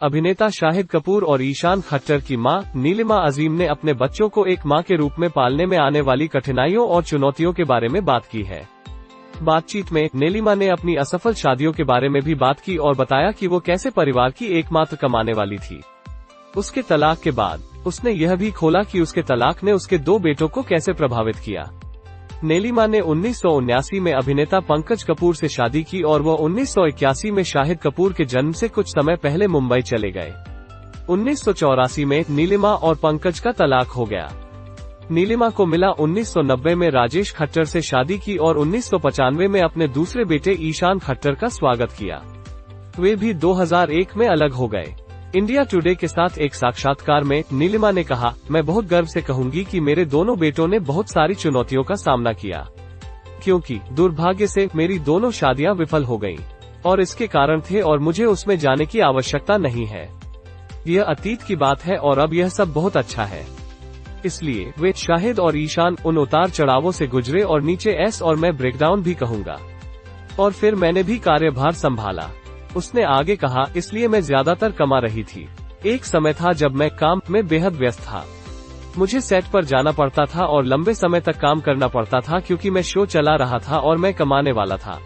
अभिनेता शाहिद कपूर और ईशान खट्टर की मां नीलिमा अजीम ने अपने बच्चों को एक मां के रूप में पालने में आने वाली कठिनाइयों और चुनौतियों के बारे में बात की है। बातचीत में नीलिमा ने अपनी असफल शादियों के बारे में भी बात की और बताया कि वो कैसे परिवार की एकमात्र कमाने वाली थी। उसके तलाक के बाद उसने यह भी खोला कि उसके तलाक ने उसके 2 बेटों को कैसे प्रभावित किया। नीलिमा ने 1979 में अभिनेता पंकज कपूर से शादी की और वो 1981 में शाहिद कपूर के जन्म से कुछ समय पहले मुंबई चले गए। 1984 में नीलिमा और पंकज का तलाक हो गया। नीलिमा को मिला 1990 में राजेश खट्टर से शादी की और 1995 में अपने दूसरे बेटे ईशान खट्टर का स्वागत किया। वे भी 2001 में अलग हो गए। इंडिया टुडे के साथ एक साक्षात्कार में नीलिमा ने कहा, मैं बहुत गर्व से कहूंगी कि मेरे दोनों बेटों ने बहुत सारी चुनौतियों का सामना किया, क्योंकि दुर्भाग्य से मेरी दोनों शादियां विफल हो गईं और इसके कारण थे और मुझे उसमें जाने की आवश्यकता नहीं है। यह अतीत की बात है और अब यह सब बहुत अच्छा है। इसलिए वे शाहिद और ईशान उन उतार चढ़ावों से गुजरे और नीचे एस और मैं ब्रेकडाउन भी कहूंगा। और फिर मैंने भी कार्यभार संभाला। उसने आगे कहा, इसलिए मैं ज्यादातर कमा रही थी। एक समय था जब मैं काम में बेहद व्यस्त था। मुझे सेट पर जाना पड़ता था और लंबे समय तक काम करना पड़ता था क्योंकि मैं शो चला रहा था और मैं कमाने वाला था।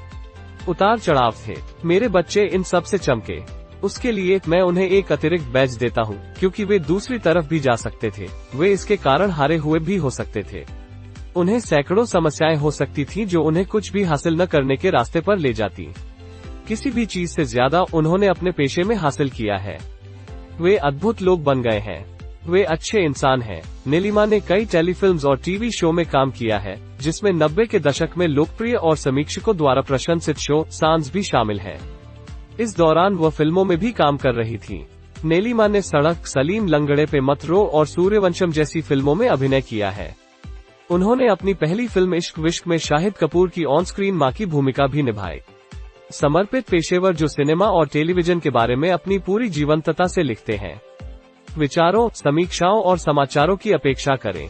उतार चढ़ाव थे। मेरे बच्चे इन सब से चमके। उसके लिए मैं उन्हें एक अतिरिक्त बैच देता हूँ क्योंकि वे दूसरी तरफ भी जा सकते थे। वे इसके कारण हारे हुए भी हो सकते थे। उन्हें सैकड़ों समस्याएं हो सकती थी जो उन्हें कुछ भी हासिल न करने के रास्ते पर ले जाती। किसी भी चीज से ज्यादा उन्होंने अपने पेशे में हासिल किया है। वे अद्भुत लोग बन गए हैं। वे अच्छे इंसान हैं। नीलिमा ने कई टेलीफिल्म्स और टीवी शो में काम किया है, जिसमें 90 के दशक में लोकप्रिय और समीक्षकों द्वारा प्रशंसित शो सांस भी शामिल है। इस दौरान वह फिल्मों में भी काम कर रही थी। नीलिमा ने सड़क, सलीम लंगड़े पे मत रो और सूर्यवंशम जैसी फिल्मों में अभिनय किया है। उन्होंने अपनी पहली फिल्म इश्क विश्क में शाहिद कपूर की ऑन स्क्रीन मां की भूमिका भी निभाई। समर्पित पेशेवर जो सिनेमा और टेलीविजन के बारे में अपनी पूरी जीवंतता से लिखते हैं। विचारों, समीक्षाओं और समाचारों की अपेक्षा करें।